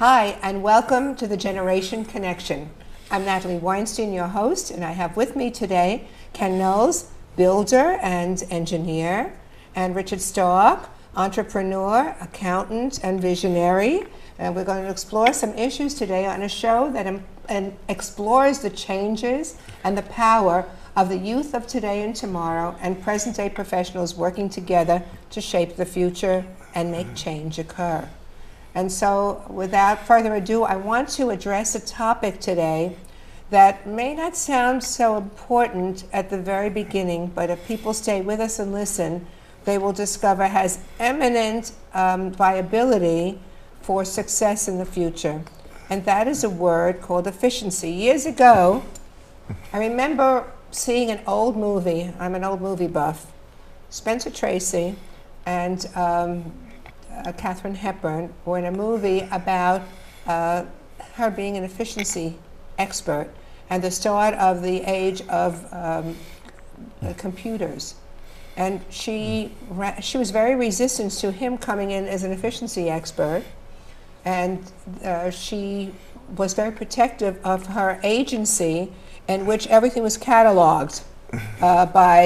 Hi, and welcome to the Generation Connection. I'm Natalie Weinstein, your host, and I have with me today Ken Knowles, builder and engineer, and Richard Stark, entrepreneur, accountant, and visionary. And we're going to explore some issues today on a show that explores the changes and the power of the youth of today and tomorrow and present-day professionals working together to shape the future and make change occur. And so, without further ado, I want to address a topic today that may not sound so important at the very beginning, but if people stay with us and listen, they will discover has eminent viability for success in the future. And that is a word called efficiency. Years ago, I remember seeing an old movie. I'm an old movie buff. Spencer Tracy and Katharine Hepburn were in a movie about her being an efficiency expert and the start of the age of computers. And she was very resistant to him coming in as an efficiency expert, and she was very protective of her agency, in which everything was cataloged by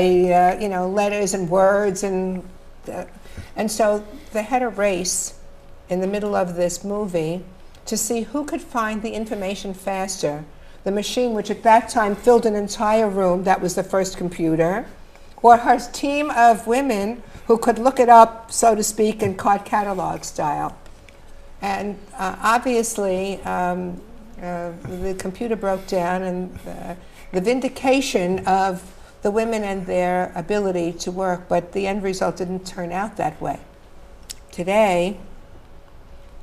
letters and words, and so they had a race in the middle of this movie to see who could find the information faster. The machine, which at that time filled an entire room, that was the first computer, or her team of women who could look it up, so to speak, in card catalog style. And obviously, the computer broke down, and the vindication of the women and their ability to work, but the end result didn't turn out that way. Today,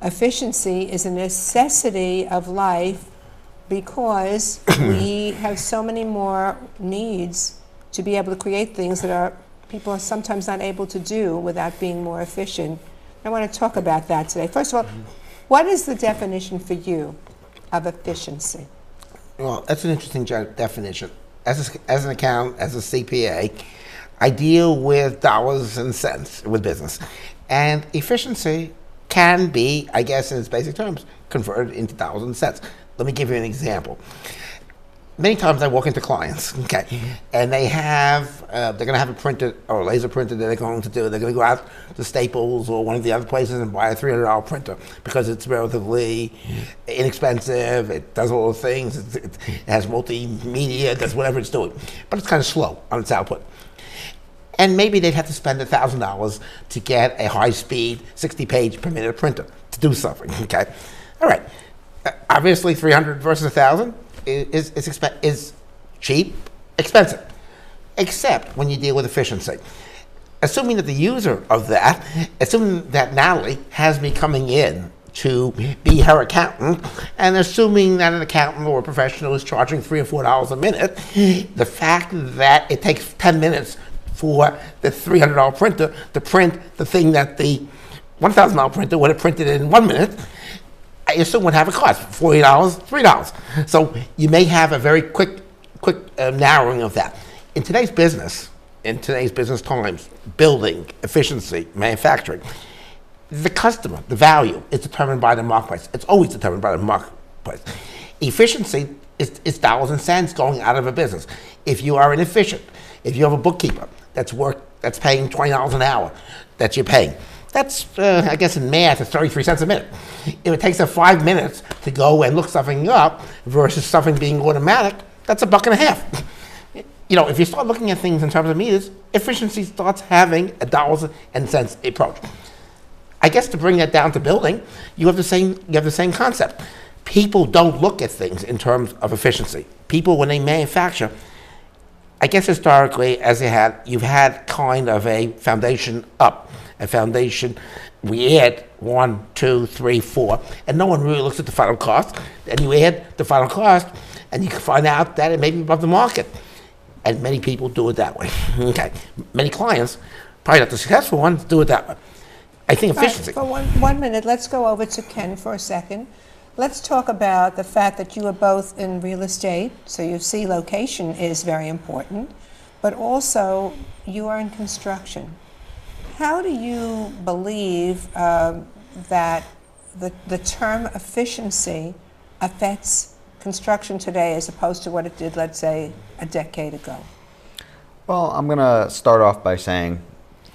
efficiency is a necessity of life because we have so many more needs to be able to create things that people are sometimes not able to do without being more efficient. I want to talk about that today. First of all, what is the definition for you of efficiency? Well, that's an interesting definition. As an accountant, as a CPA, I deal with dollars and cents with business. And efficiency can be, I guess in its basic terms, converted into dollars and cents. Let me give you an example. Many times I walk into clients, okay, and they have, they're going to have a printer or a laser printer that they're going to do. They're going to go out to Staples or one of the other places and buy a $300 printer because it's relatively inexpensive. It does all the things. It has multimedia, it does whatever it's doing. But it's kind of slow on its output. And maybe they'd have to spend $1,000 to get a high-speed 60-page per minute printer to do something, okay? All right. Obviously, 300 versus 1,000 is cheap, expensive, except when you deal with efficiency. Assuming that the user of that, assuming that Natalie has me coming in to be her accountant, and assuming that an accountant or a professional is charging $3 or $4 a minute, the fact that it takes 10 minutes for the $300 printer to print the thing that the $1,000 printer would have printed in 1 minute, I assume would have a cost, $40, $3. So you may have a very quick narrowing of that. In today's business times, building, efficiency, manufacturing, the customer, the value is determined by the marketplace. It's always determined by the marketplace. Efficiency is dollars and cents going out of a business. If you are inefficient, if you have a bookkeeper that's paying $20 an hour that you're paying, that's, I guess in math, it's 33 cents a minute. If it takes 5 minutes to go and look something up versus something being automatic, that's $1.50. You know, if you start looking at things in terms of meters, efficiency starts having a dollars and cents approach. I guess to bring that down to building, you have the same concept. People don't look at things in terms of efficiency. People, when they manufacture, I guess historically, you've had kind of a foundation up. A foundation, we add 1, 2, 3, 4, and no one really looks at the final cost. And you add the final cost, and you can find out that it may be above the market. And many people do it that way. Okay, many clients, probably not the successful ones, do it that way. I think efficiency. All right, for one minute, let's go over to Ken for a second. Let's talk about the fact that you are both in real estate, so you see location is very important, but also you are in construction. How do you believe that the term efficiency affects construction today as opposed to what it did, let's say, a decade ago? Well, I'm going to start off by saying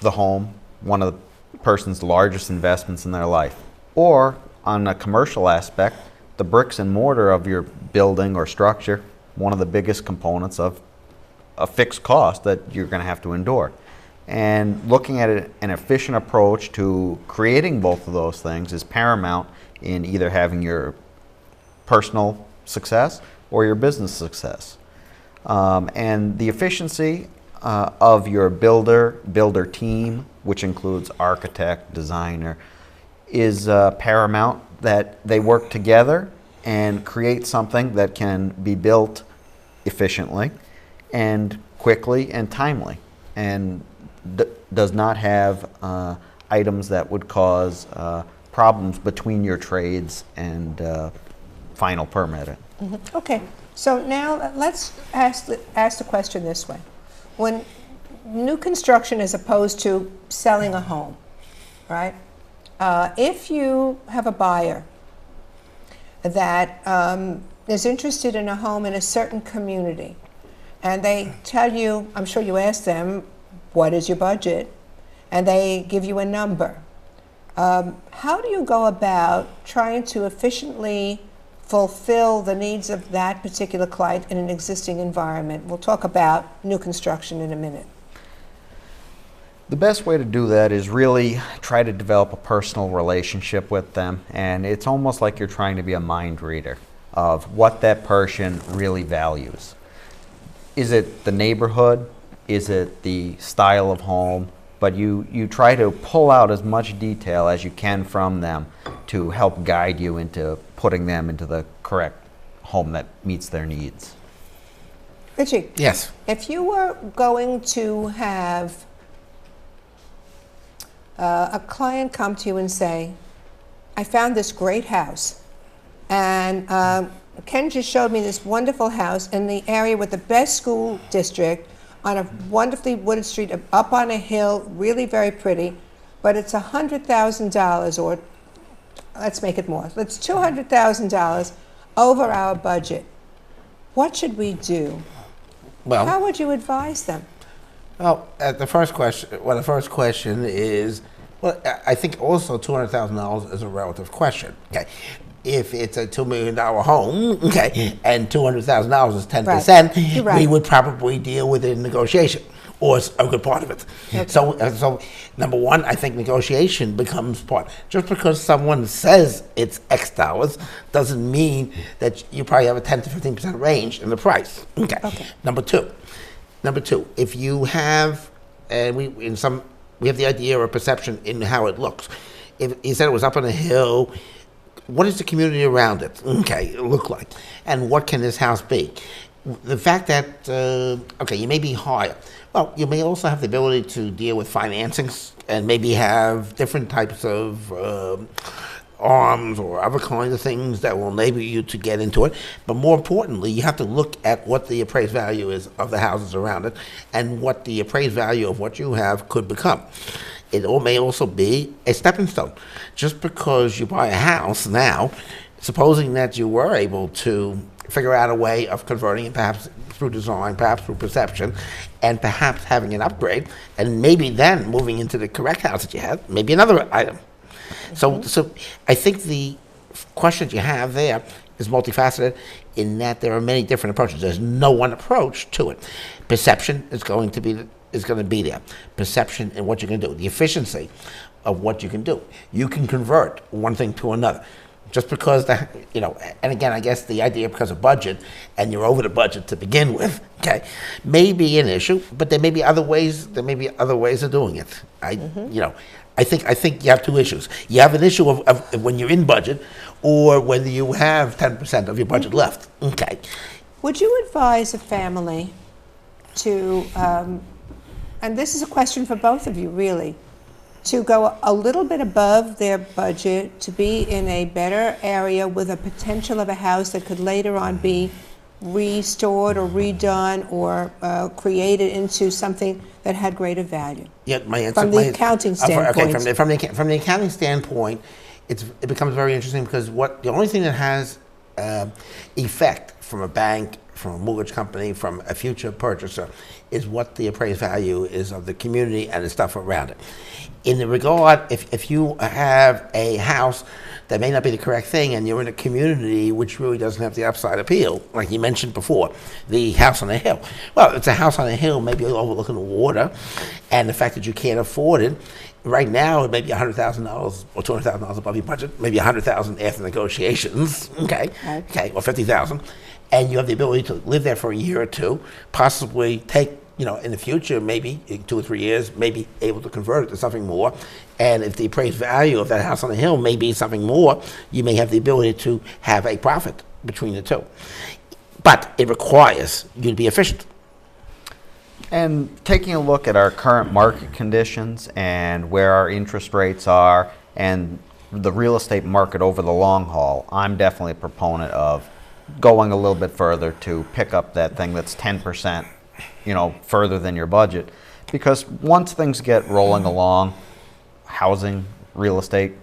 the home, one of the person's largest investments in their life. Or on a commercial aspect, the bricks and mortar of your building or structure, one of the biggest components of a fixed cost that you're going to have to endure. And looking at an efficient approach to creating both of those things is paramount in either having your personal success or your business success. And the efficiency of your builder team, which includes architect, designer, is paramount, that they work together and create something that can be built efficiently and quickly and timely, and does not have items that would cause problems between your trades and final permitting. Mm-hmm. Okay, so now let's ask the question this way. When new construction as opposed to selling a home, right? If you have a buyer that is interested in a home in a certain community, and they tell you, I'm sure you ask them, what is your budget? And they give you a number. How do you go about trying to efficiently fulfill the needs of that particular client in an existing environment? We'll talk about new construction in a minute. The best way to do that is really try to develop a personal relationship with them, and it's almost like you're trying to be a mind reader of what that person really values. Is it the neighborhood? Is it the style of home? But you try to pull out as much detail as you can from them to help guide you into putting them into the correct home that meets their needs. Richie? Yes. If you were going to have a client come to you and say, I found this great house, and Ken just showed me this wonderful house in the area with the best school district on a wonderfully wooded street up on a hill, really very pretty, but it's $100,000, or let's make it more. It's $200,000 over our budget. What should we do? Well, how would you advise them? Well, the first question is, well, I think also $200,000 is a relative question. Okay, if it's a $2 million home, okay, and $200,000 is 10%, right. We would probably deal with it in negotiation, or a good part of it. Okay. So number one, I think negotiation becomes part. Just because someone says it's X dollars doesn't mean that you probably have a 10 to 15% range in the price. Okay. Number two, if you have, and we have the idea or perception in how it looks. If you said it was up on a hill, what does the community around it, look like? And what can this house be? The fact that, you may be higher. Well, you may also have the ability to deal with financings and maybe have different types of arms or other kinds of things that will enable you to get into it. But more importantly, you have to look at what the appraised value is of the houses around it and what the appraised value of what you have could become. It may also be a stepping stone. Just because you buy a house now, supposing that you were able to figure out a way of converting it, perhaps through design, perhaps through perception, and perhaps having an upgrade, and maybe then moving into the correct house that you have, maybe another item. So I think the question you have there is multifaceted in that there are many different approaches. There's no one approach to it. Perception is going to be there. Perception and what you can do. The efficiency of what you can do. You can convert one thing to another. Just because and again, I guess the idea because of budget, and you're over the budget to begin with, may be an issue, but there may be other ways. There may be other ways of doing it. I think you have two issues. You have an issue of when you're in budget, or whether you have 10% of your budget left. Okay. Would you advise a family to, and this is a question for both of you really, to go a little bit above their budget, to be in a better area with a potential of a house that could later on be restored or redone or created into something that had greater value? Yeah, my answer from the accounting standpoint. From the accounting standpoint, it becomes very interesting because the only thing that has effect from a bank, from a mortgage company, from a future purchaser, is what the appraised value is of the community and the stuff around it. In the regard, if you have a house that may not be the correct thing and you're in a community which really doesn't have the upside appeal, like you mentioned before, the house on a hill. Well, it's a house on a hill, maybe overlooking the water, and the fact that you can't afford it, right now it may be $100,000 or $200,000 above your budget, maybe $100,000 after negotiations, okay, or $50,000, and you have the ability to live there for a year or two, possibly take, in the future, maybe in 2 or 3 years, maybe able to convert it to something more. And if the appraised value of that house on the hill may be something more, you may have the ability to have a profit between the two. But it requires you to be efficient. And taking a look at our current market conditions and where our interest rates are and the real estate market over the long haul, I'm definitely a proponent of going a little bit further to pick up that thing that's 10%, further than your budget. Because once things get rolling along, housing, real estate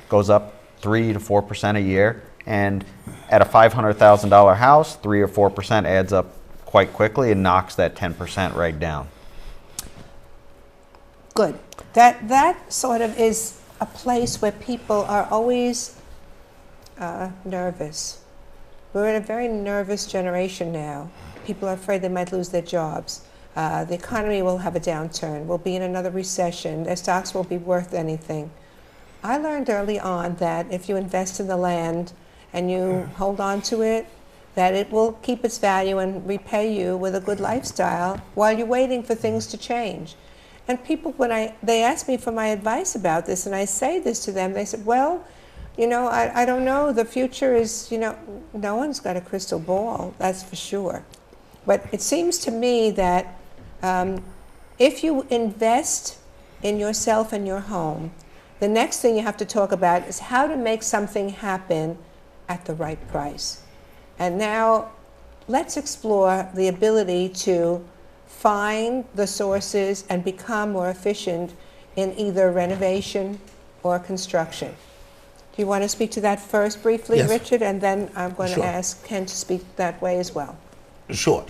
goes up 3 to 4% a year. And at a $500,000 house, 3 or 4% adds up quite quickly and knocks that 10% right down. Good. That sort of is a place where people are always nervous. We're in a very nervous generation now. People are afraid they might lose their jobs. The economy will have a downturn. We'll be in another recession. Their stocks won't be worth anything. I learned early on that if you invest in the land and you hold on to it, that it will keep its value and repay you with a good lifestyle while you're waiting for things to change. And people, when they ask me for my advice about this, and I say this to them, they said, well, I don't know. The future is, no one's got a crystal ball, that's for sure. But it seems to me that if you invest in yourself and your home, the next thing you have to talk about is how to make something happen at the right price. And now let's explore the ability to find the sources and become more efficient in either renovation or construction. Do you want to speak to that first briefly, Yes. Richard? And then I'm going Sure. to ask Ken to speak that way as well. Sure.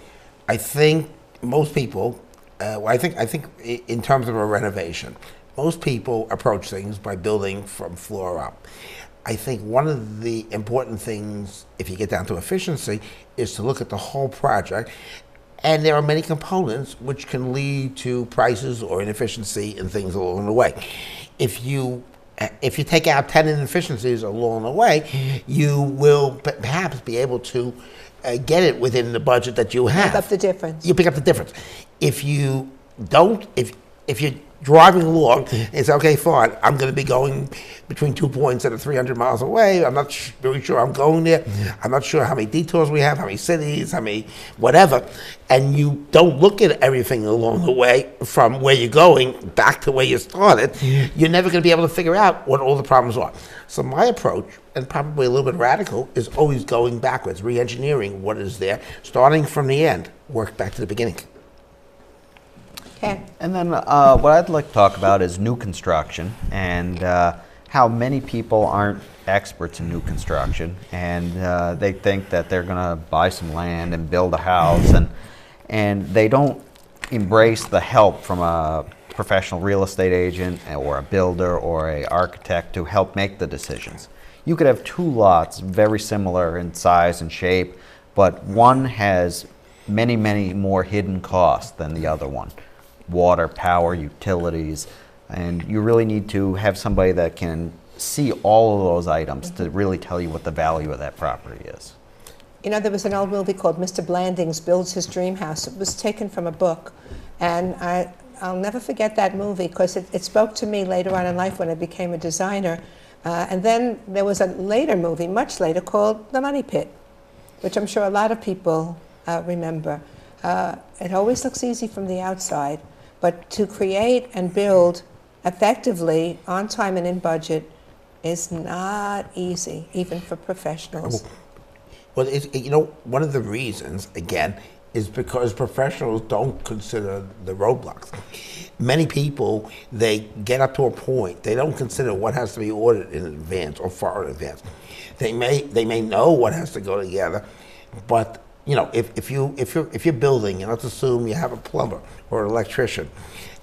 I think most people, I think in terms of a renovation, most people approach things by building from floor up. I think one of the important things, if you get down to efficiency, is to look at the whole project. And there are many components which can lead to prices or inefficiency and things along the way. If you take out 10 inefficiencies along the way, you will perhaps be able to get it within the budget that you have. Pick up the difference. You pick up the difference. If you don't, if you're driving along, it's okay, fine. I'm going to be going between 2 points that are 300 miles away. I'm not really sure I'm going there. I'm not sure how many detours we have, how many cities, how many whatever. And you don't look at everything along the way from where you're going back to where you started. You're never going to be able to figure out what all the problems are. So my approach, and probably a little bit radical, is always going backwards, re-engineering what is there, starting from the end, work back to the beginning. Ken? And then what I'd like to talk about is new construction and how many people aren't experts in new construction, and they think that they're going to buy some land and build a house, and they don't embrace the help from a professional real estate agent or a builder or an architect to help make the decisions. You could have 2 lots very similar in size and shape, but one has many, many more hidden costs than the other one. Water, power, utilities, and you really need to have somebody that can see all of those items to really tell you what the value of that property is. There was an old movie called Mr. Blandings Builds His Dream House. It was taken from a book, and I'll never forget that movie because it spoke to me later on in life when I became a designer. And then there was a later movie, much later, called The Money Pit, which I'm sure a lot of people remember. It always looks easy from the outside, but to create and build effectively, on time and in budget, is not easy, even for professionals. Well, one of the reasons, again, is because professionals don't consider the roadblocks. Many people, they get up to a point, they don't consider what has to be ordered in advance or far in advance. They may know what has to go together, but you know, if you're building, and let's assume you have a plumber or an electrician,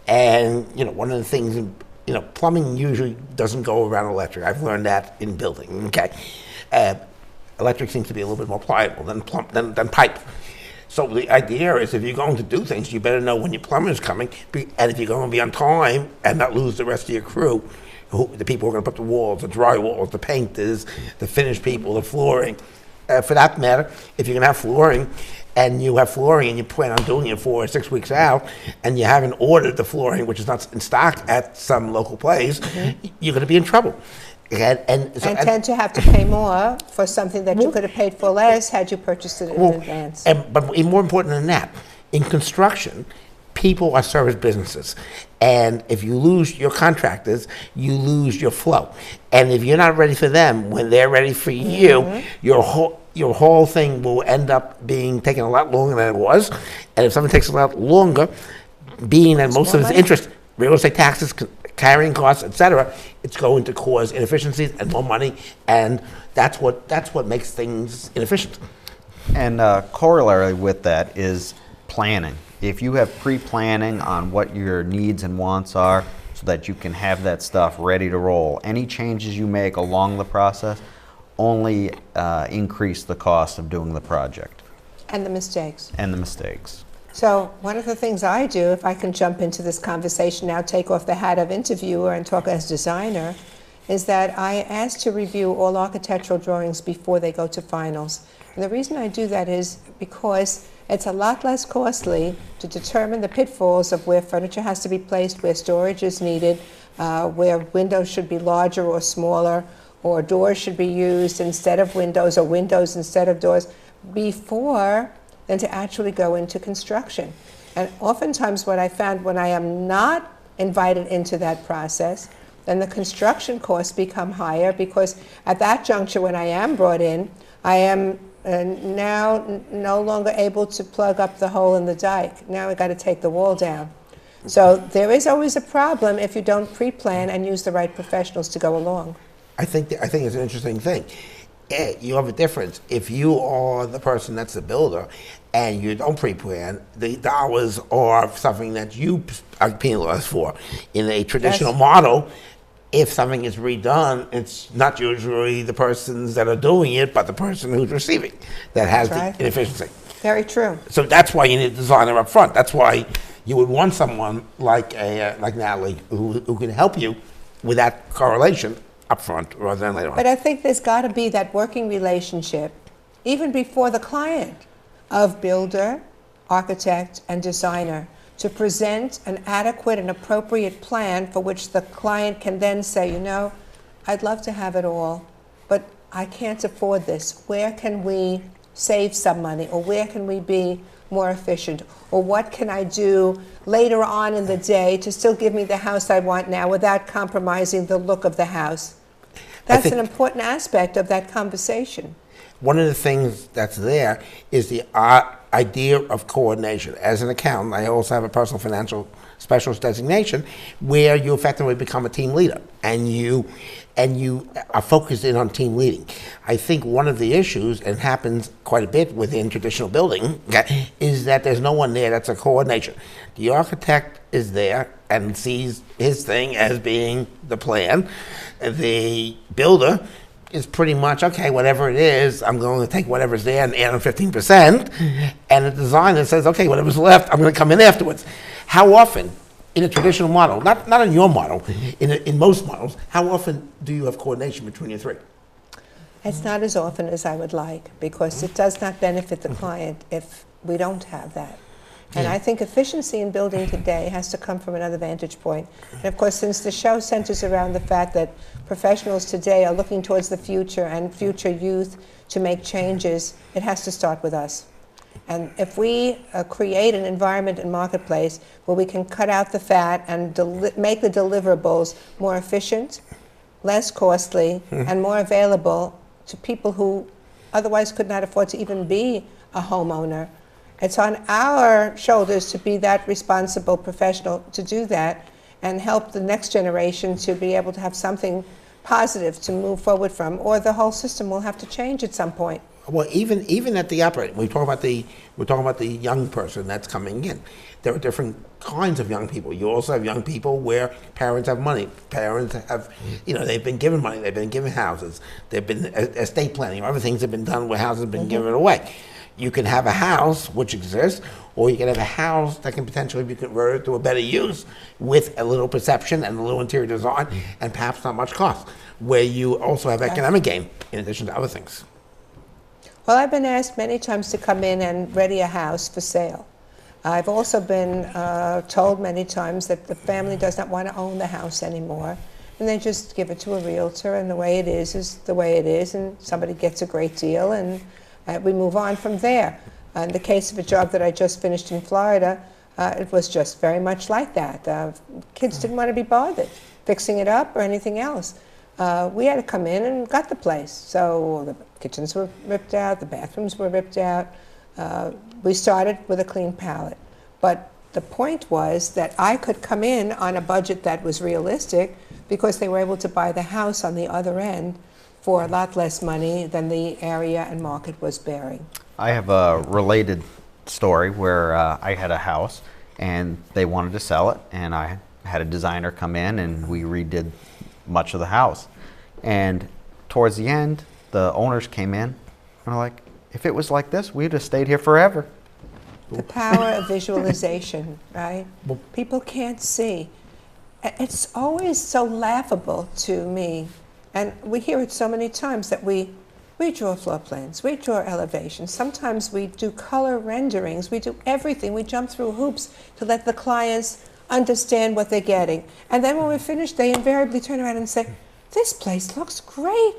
and you know, one of the things, you know, plumbing usually doesn't go around electric. I've learned that in building. Okay, electric seems to be a little bit more pliable than pipe. So the idea is, if you're going to do things, you better know when your plumber is coming, and if you're going to be on time and not lose the rest of your crew, the people who are going to put the walls, the drywalls, the painters, the finished people, the flooring. For that matter, if you're going to have flooring, and you have flooring and you plan on doing it 4 or 6 weeks out, and you haven't ordered the flooring, which is not in stock at some local place, you're going to be in trouble. And tend to have to pay more for something that you could have paid for less had you purchased it in advance. But more important than that, in construction, people are service businesses. And if you lose your contractors, you lose your flow. And if you're not ready for them when they're ready for you, your whole thing will end up being taking a lot longer than it was. And if something takes a lot longer, being that most of its interest, real estate taxes, carrying costs, etc., it's going to cause inefficiencies and more money, and that's what makes things inefficient. And corollary with that is planning. If you have pre-planning on what your needs and wants are, so that you can have that stuff ready to roll, any changes you make along the process only increase the cost of doing the project. And the mistakes. And the mistakes. So one of the things I do, if I can jump into this conversation now, take off the hat of interviewer and talk as designer, is that I ask to review all architectural drawings before they go to finals. And the reason I do that is because it's a lot less costly to determine the pitfalls of where furniture has to be placed, where storage is needed, where windows should be larger or smaller, or doors should be used instead of windows, or windows instead of doors, before than to actually go into construction. And oftentimes what I found, when I am not invited into that process, then the construction costs become higher, because at that juncture when I am brought in, I am now no longer able to plug up the hole in the dike. Now I've got to take the wall down. So there is always a problem if you don't pre-plan and use the right professionals to go along. I think it's an interesting thing. You have a difference. If you are the person that's the builder and you don't pre-plan, the dollars are something that you are penalized for. In a traditional model, if something is redone, it's not usually the persons that are doing it, but the person who's receiving that has the inefficiency. Very true. So that's why you need a designer up front. That's why you would want someone like Natalie who can help you with that correlation up front rather than later on. But I think there's got to be that working relationship, even before the client, of builder, architect, and designer, to present an adequate and appropriate plan for which the client can then say, you know, I'd love to have it all, but I can't afford this. Where can we save some money, or where can we be more efficient, or what can I do later on in the day to still give me the house I want now without compromising the look of the house? That's an important aspect of that conversation. One of the things that's there is the idea of coordination. As an accountant, I also have a personal financial specialist designation where you effectively become a team leader, and you are focused in on team leading. I think one of the issues, and happens quite a bit within traditional building, is that there's no one there that's a coordination. The architect is there and sees his thing as being the plan. The builder is pretty much, okay, whatever it is, I'm going to take whatever's there and add on 15%. And the designer says, okay, whatever's left, I'm going to come in afterwards. How often, in a traditional model, not in your model, in most models, how often do you have coordination between your three? It's not as often as I would like, because it does not benefit the client if we don't have that. And I think efficiency in building today has to come from another vantage point. And of course, since the show centers around the fact that professionals today are looking towards the future and future youth to make changes, it has to start with us. And if we create an environment and marketplace where we can cut out the fat and make the deliverables more efficient, less costly, and more available to people who otherwise could not afford to even be a homeowner, It's on our shoulders to be that responsible professional to do that and help the next generation to be able to have something positive to move forward from, or the whole system will have to change at some point. Well, even at the operating, we're talking about the young person that's coming in. There are different kinds of young people. You also have young people where parents have money. Parents have, they've been given money. They've been given houses. They've been estate planning. Other things have been done where houses have been given away. You can have a house which exists, or you can have a house that can potentially be converted to a better use with a little perception and a little interior design, and perhaps not much cost, where you also have economic gain in addition to other things. Well, I've been asked many times to come in and ready a house for sale. I've also been told many times that the family does not want to own the house anymore, and they just give it to a realtor, and the way it is the way it is, and somebody gets a great deal, and we move on from there. In the case of a job that I just finished in Florida, it was just very much like that. Kids didn't want to be bothered fixing it up or anything else. We had to come in and got the place. So the kitchens were ripped out, the bathrooms were ripped out. We started with a clean palette. But the point was that I could come in on a budget that was realistic because they were able to buy the house on the other end for a lot less money than the area and market was bearing. I have a related story where I had a house and they wanted to sell it, and I had a designer come in and we redid much of the house. And towards the end, the owners came in and were like, if it was like this, we'd have stayed here forever. The power of visualization, right? People can't see. It's always so laughable to me, and we hear it so many times, that we draw floor plans, we draw elevations, sometimes we do color renderings, we do everything, we jump through hoops to let the clients understand what they're getting. And then when we're finished, they invariably turn around and say, this place looks great.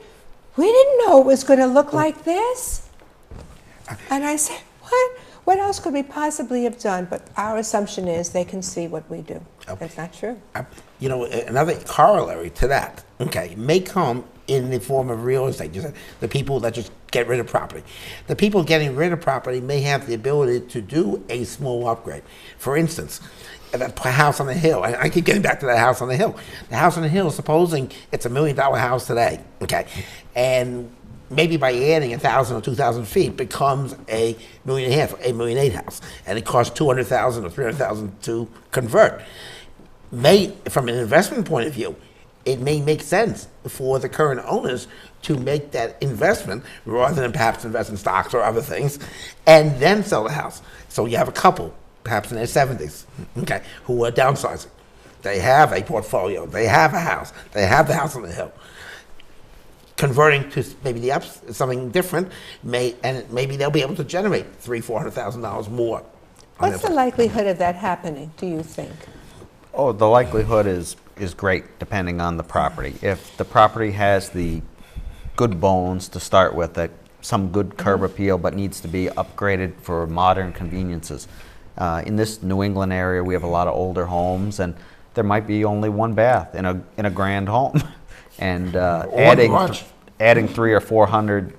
We didn't know it was going to look like this. And I say, what? What else could we possibly have done? But our assumption is they can see what we do. That's not true. Another corollary to that, may come in the form of real estate. Just the people that just get rid of property. The people getting rid of property may have the ability to do a small upgrade. For instance, that house on the hill. I keep getting back to that house on the hill. The house on the hill, supposing it's $1 million house today, and maybe by adding 1,000 or 2,000 feet becomes $1.5 million, $1.8 million house, and it costs $200,000 or $300,000 to convert. From an investment point of view, it may make sense for the current owners to make that investment rather than perhaps invest in stocks or other things, and then sell the house. So you have a couple, perhaps in their 70s, who are downsizing. They have a portfolio, they have a house, they have the house on the hill. Converting to maybe something different, maybe they'll be able to generate $300,000-$400,000 more. What's the likelihood of that happening, do you think? Oh, the likelihood is great depending on the property. If the property has the good bones to start with, some good curb appeal, but needs to be upgraded for modern conveniences. In this New England area, we have a lot of older homes, and there might be only one bath in a grand home. And adding 300 or 400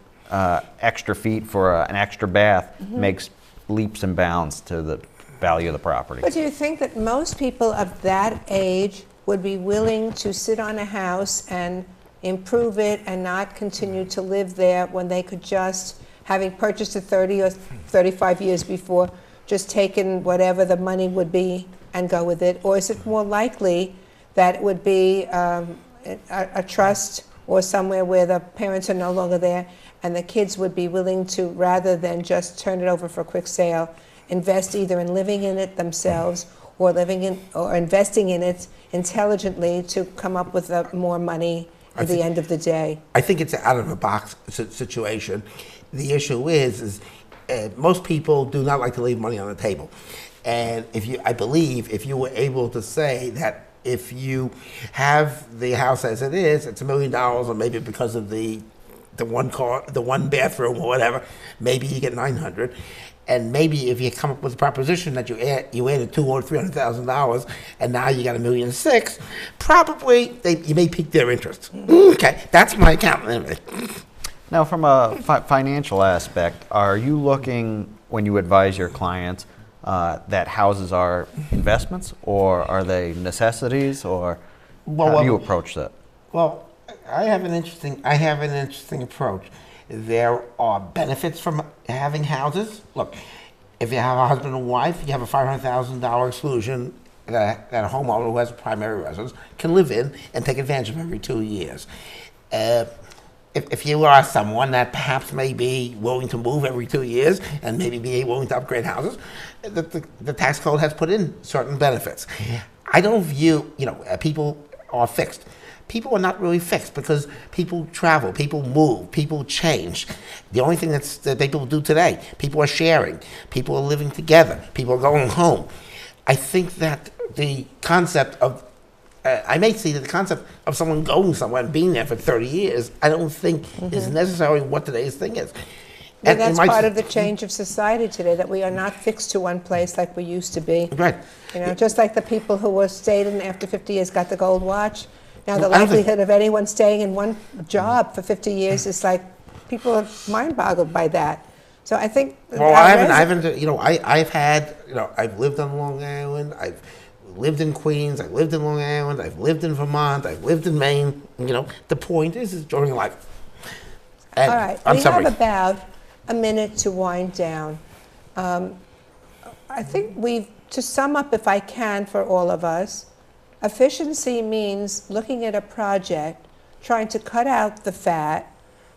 extra feet for an extra bath makes leaps and bounds to the value of the property. But do you think that most people of that age would be willing to sit on a house and improve it and not continue to live there when they could just, having purchased it 30 or 35 years before, just taken whatever the money would be and go with it? Or is it more likely that it would be a trust or somewhere where the parents are no longer there and the kids would be willing to, rather than just turn it over for a quick sale, invest either in living in it themselves or investing in it intelligently to come up with more money at the end of the day? I think it's an out-of-the-box situation. The issue is most people do not like to leave money on the table. And I believe if you were able to say that if you have the house as it is, it's $1 million, or maybe because of the one bathroom or whatever, maybe you get 900. And maybe if you come up with a proposition that you added $200,000 or $300,000, and now you got $1.6 million, probably you may pique their interest. That's my account anyway. Now, from a financial aspect, are you looking when you advise your clients that houses are investments, or are they necessities, or how do you approach that? Well, I have an interesting approach. There are benefits from having houses. Look, if you have a husband and wife, you have a $500,000 exclusion that a homeowner who has a primary residence can live in and take advantage of every 2 years. If you are someone that perhaps may be willing to move every 2 years and maybe be willing to upgrade houses, the tax code has put in certain benefits. I don't view, people are fixed. People are not really fixed because people travel, people move, people change. The only thing that people do today, people are sharing, people are living together, people are going home. I think that the concept of I may see that the concept of someone going somewhere and being there for 30 years, I don't think is necessarily what today's thing is. And that's part of the change of society today, that we are not fixed to one place like we used to be. Right. Just like the people who were stayed in after 50 years got the gold watch. Now the likelihood of anyone staying in one job for 50 years is like, people are mind boggled by that. So I think. Well, I've lived on Long Island. I've lived in Queens. I've lived in Long Island. I've lived in Vermont. I've lived in Maine. The point is during life. And all right. We have about a minute to wind down. I think to sum up, if I can, for all of us, efficiency means looking at a project, trying to cut out the fat,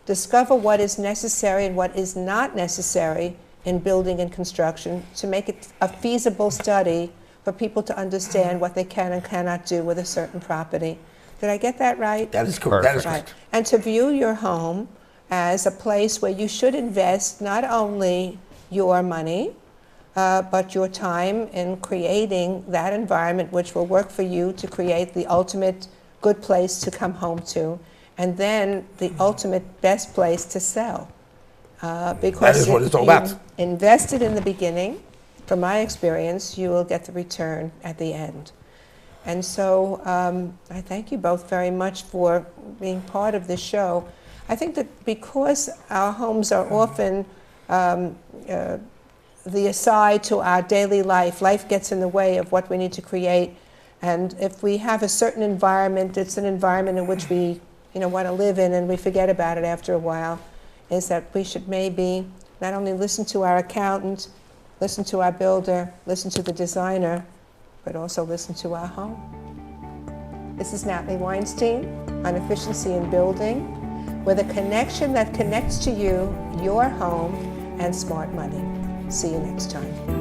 discover what is necessary and what is not necessary in building and construction to make it a feasible study for people to understand what they can and cannot do with a certain property. Did I get that right? That is correct. That is correct. And to view your home as a place where you should invest not only your money, but your time in creating that environment which will work for you to create the ultimate good place to come home to, and then the ultimate best place to sell. Because that is what it's all about. Invested in the beginning, from my experience, you will get the return at the end. And so I thank you both very much for being part of this show. I think that because our homes are often the aside to our daily life, life gets in the way of what we need to create. And if we have a certain environment, it's an environment in which we want to live in, and we forget about it after a while, is that we should maybe not only listen to our accountant, listen to our builder, listen to the designer, but also listen to our home. This is Natalie Weinstein on Efficiency in Building, with a connection that connects to you, your home, and smart money. See you next time.